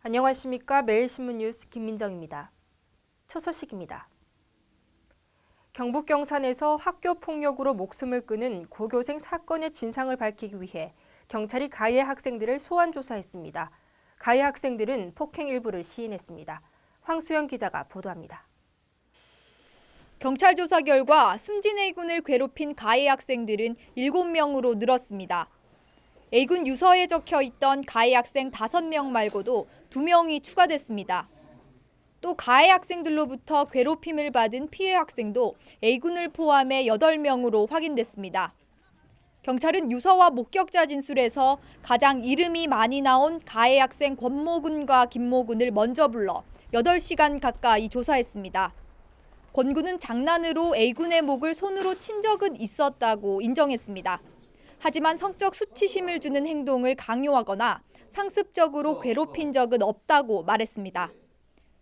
안녕하십니까. 매일신문 뉴스 김민정입니다. 첫 소식입니다. 경북 경산에서 학교 폭력으로 목숨을 끊은 고교생 사건의 진상을 밝히기 위해 경찰이 가해 학생들을 소환 조사했습니다. 가해 학생들은 폭행 일부를 시인했습니다. 황수영 기자가 보도합니다. 경찰 조사 결과 숨진 A군을 괴롭힌 가해 학생들은 7명으로 늘었습니다. A군 유서에 적혀 있던 가해 학생 5명 말고도 2명이 추가됐습니다. 또 가해 학생들로부터 괴롭힘을 받은 피해 학생도 A군을 포함해 8명으로 확인됐습니다. 경찰은 유서와 목격자 진술에서 가장 이름이 많이 나온 가해 학생 권모군과 김모군을 먼저 불러 8시간 가까이 조사했습니다. 권군은 장난으로 A군의 목을 손으로 친 적은 있었다고 인정했습니다. 하지만 성적 수치심을 주는 행동을 강요하거나 상습적으로 괴롭힌 적은 없다고 말했습니다.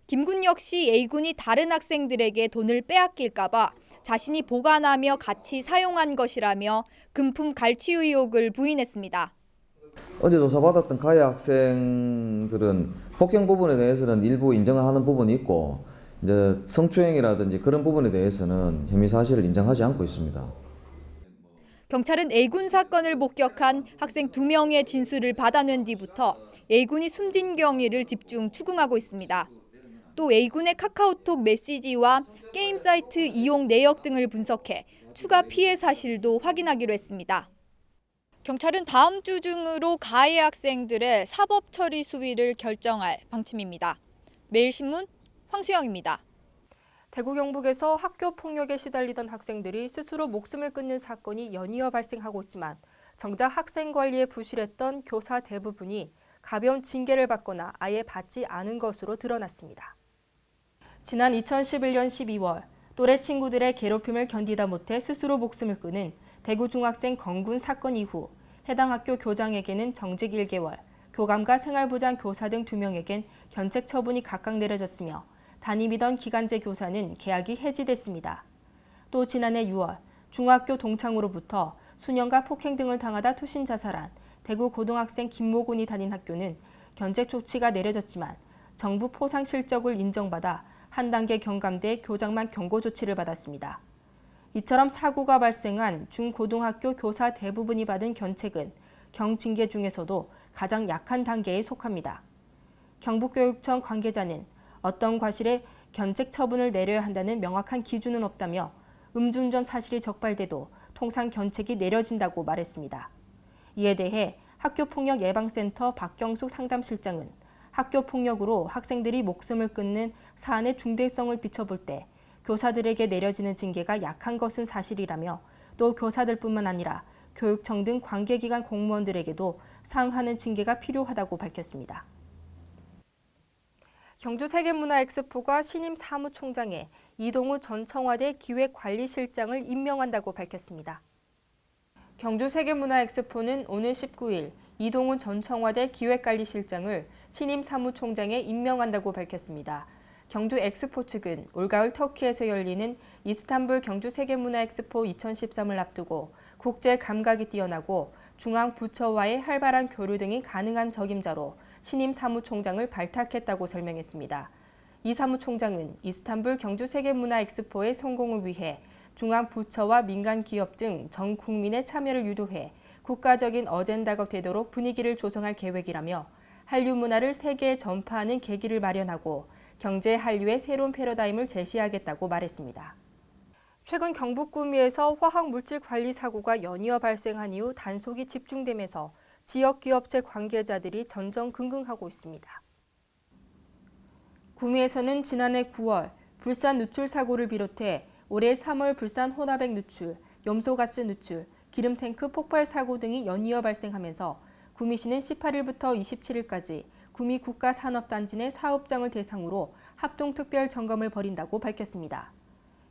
김군 역시 A군이 다른 학생들에게 돈을 빼앗길까 봐 자신이 보관하며 같이 사용한 것이라며 금품 갈취 의혹을 부인했습니다. 어제 조사받았던 가해 학생들은 폭행 부분에 대해서는 일부 인정을 하는 부분이 있고 이제 성추행이라든지 그런 부분에 대해서는 혐의 사실을 인정하지 않고 있습니다. 경찰은 A군 사건을 목격한 학생 2명의 진술을 받아낸 뒤부터 A군이 숨진 경위를 집중 추궁하고 있습니다. 또 A군의 카카오톡 메시지와 게임 사이트 이용 내역 등을 분석해 추가 피해 사실도 확인하기로 했습니다. 경찰은 다음 주 중으로 가해 학생들의 사법 처리 수위를 결정할 방침입니다. 매일신문 황수영입니다. 대구 경북에서 학교 폭력에 시달리던 학생들이 스스로 목숨을 끊는 사건이 연이어 발생하고 있지만 정작 학생 관리에 부실했던 교사 대부분이 가벼운 징계를 받거나 아예 받지 않은 것으로 드러났습니다. 지난 2011년 12월 또래 친구들의 괴롭힘을 견디다 못해 스스로 목숨을 끊은 대구 중학생 건군 사건 이후 해당 학교 교장에게는 정직 1개월, 교감과 생활부장 교사 등 2명에겐 견책 처분이 각각 내려졌으며 담임이던 기간제 교사는 계약이 해지됐습니다. 또 지난해 6월 중학교 동창으로부터 수년간 폭행 등을 당하다 투신 자살한 대구 고등학생 김모군이 다닌 학교는 견책 조치가 내려졌지만 정부 포상 실적을 인정받아 한 단계 경감돼 교장만 경고 조치를 받았습니다. 이처럼 사고가 발생한 중고등학교 교사 대부분이 받은 견책은 경징계 중에서도 가장 약한 단계에 속합니다. 경북교육청 관계자는 어떤 과실에 견책 처분을 내려야 한다는 명확한 기준은 없다며 음주운전 사실이 적발돼도 통상 견책이 내려진다고 말했습니다. 이에 대해 학교폭력 예방센터 박경숙 상담실장은 학교폭력으로 학생들이 목숨을 끊는 사안의 중대성을 비춰볼 때 교사들에게 내려지는 징계가 약한 것은 사실이라며 또 교사들뿐만 아니라 교육청 등 관계기관 공무원들에게도 상응하는 징계가 필요하다고 밝혔습니다. 경주세계문화엑스포가 신임 사무총장에 이동우 전 청와대 기획관리실장을 임명한다고 밝혔습니다. 경주세계문화엑스포는 오늘 19일 이동우 전 청와대 기획관리실장을 신임 사무총장에 임명한다고 밝혔습니다. 경주엑스포 측은 올가을 터키에서 열리는 이스탄불 경주세계문화엑스포 2013을 앞두고 국제 감각이 뛰어나고 중앙 부처와의 활발한 교류 등이 가능한 적임자로 신임 사무총장을 발탁했다고 설명했습니다. 이 사무총장은 이스탄불 경주세계문화엑스포의 성공을 위해 중앙 부처와 민간 기업 등 전 국민의 참여를 유도해 국가적인 어젠다가 되도록 분위기를 조성할 계획이라며 한류 문화를 세계에 전파하는 계기를 마련하고 경제 한류의 새로운 패러다임을 제시하겠다고 말했습니다. 최근 경북 구미에서 화학물질 관리 사고가 연이어 발생한 이후 단속이 집중되면서 지역 기업체 관계자들이 전전긍긍하고 있습니다. 구미에서는 지난해 9월 불산 누출 사고를 비롯해 올해 3월 불산 혼합액 누출, 염소가스 누출, 기름탱크 폭발 사고 등이 연이어 발생하면서 구미시는 18일부터 27일까지 구미 국가산업단지 내 사업장을 대상으로 합동특별 점검을 벌인다고 밝혔습니다.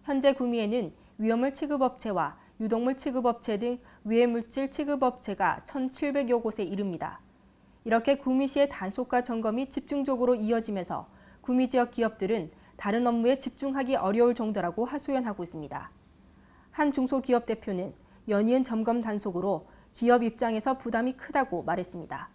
현재 구미에는 위험물 취급업체와 유독물 취급업체 등 유해물질 취급업체가 1,700여 곳에 이릅니다. 이렇게 구미시의 단속과 점검이 집중적으로 이어지면서 구미 지역 기업들은 다른 업무에 집중하기 어려울 정도라고 하소연하고 있습니다. 한 중소기업 대표는 연이은 점검 단속으로 기업 입장에서 부담이 크다고 말했습니다.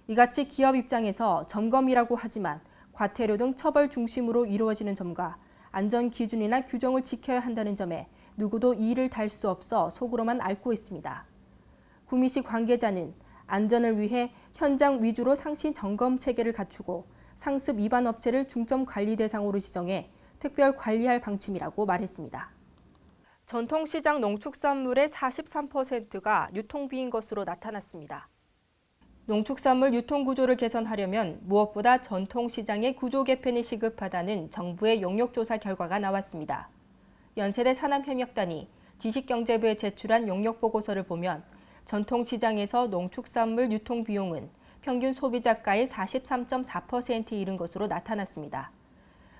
이같이 기업 입장에서 점검이라고 하지만 과태료 등 처벌 중심으로 이루어지는 점과 안전 기준이나 규정을 지켜야 한다는 점에 누구도 이의를 달 수 없어 속으로만 앓고 있습니다. 구미시 관계자는 안전을 위해 현장 위주로 상시 점검 체계를 갖추고 상습 위반 업체를 중점 관리 대상으로 지정해 특별 관리할 방침이라고 말했습니다. 전통시장 농축산물의 43%가 유통비인 것으로 나타났습니다. 농축산물 유통구조를 개선하려면 무엇보다 전통시장의 구조 개편이 시급하다는 정부의 용역조사 결과가 나왔습니다. 연세대 산업협력단이 지식경제부에 제출한 용역보고서를 보면 전통시장에서 농축산물 유통비용은 평균 소비자가의 43.4%에 이른 것으로 나타났습니다.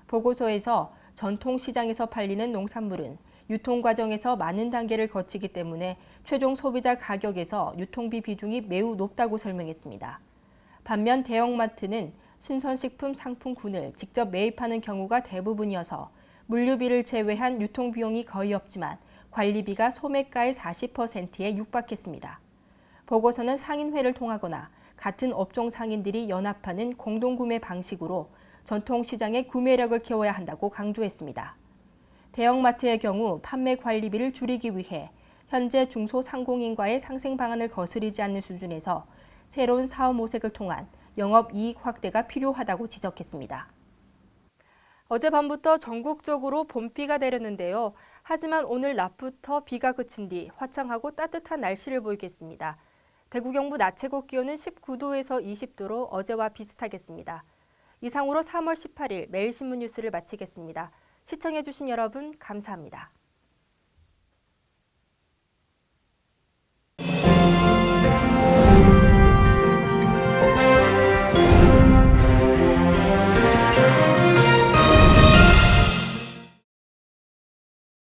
보고서에서 전통시장에서 팔리는 농산물은 유통 과정에서 많은 단계를 거치기 때문에 최종 소비자 가격에서 유통비 비중이 매우 높다고 설명했습니다. 반면 대형마트는 신선식품 상품군을 직접 매입하는 경우가 대부분이어서 물류비를 제외한 유통비용이 거의 없지만 관리비가 소매가의 40%에 육박했습니다. 보고서는 상인회를 통하거나 같은 업종 상인들이 연합하는 공동구매 방식으로 전통시장의 구매력을 키워야 한다고 강조했습니다. 대형마트의 경우 판매 관리비를 줄이기 위해 현재 중소상공인과의 상생 방안을 거스르지 않는 수준에서 새로운 사업 모색을 통한 영업이익 확대가 필요하다고 지적했습니다. 어젯밤부터 전국적으로 봄비가 내렸는데요. 하지만 오늘 낮부터 비가 그친 뒤 화창하고 따뜻한 날씨를 보이겠습니다. 대구 경북 낮 최고 기온은 19도에서 20도로 어제와 비슷하겠습니다. 이상으로 3월 18일 매일신문 뉴스를 마치겠습니다. 시청해주신 여러분 감사합니다.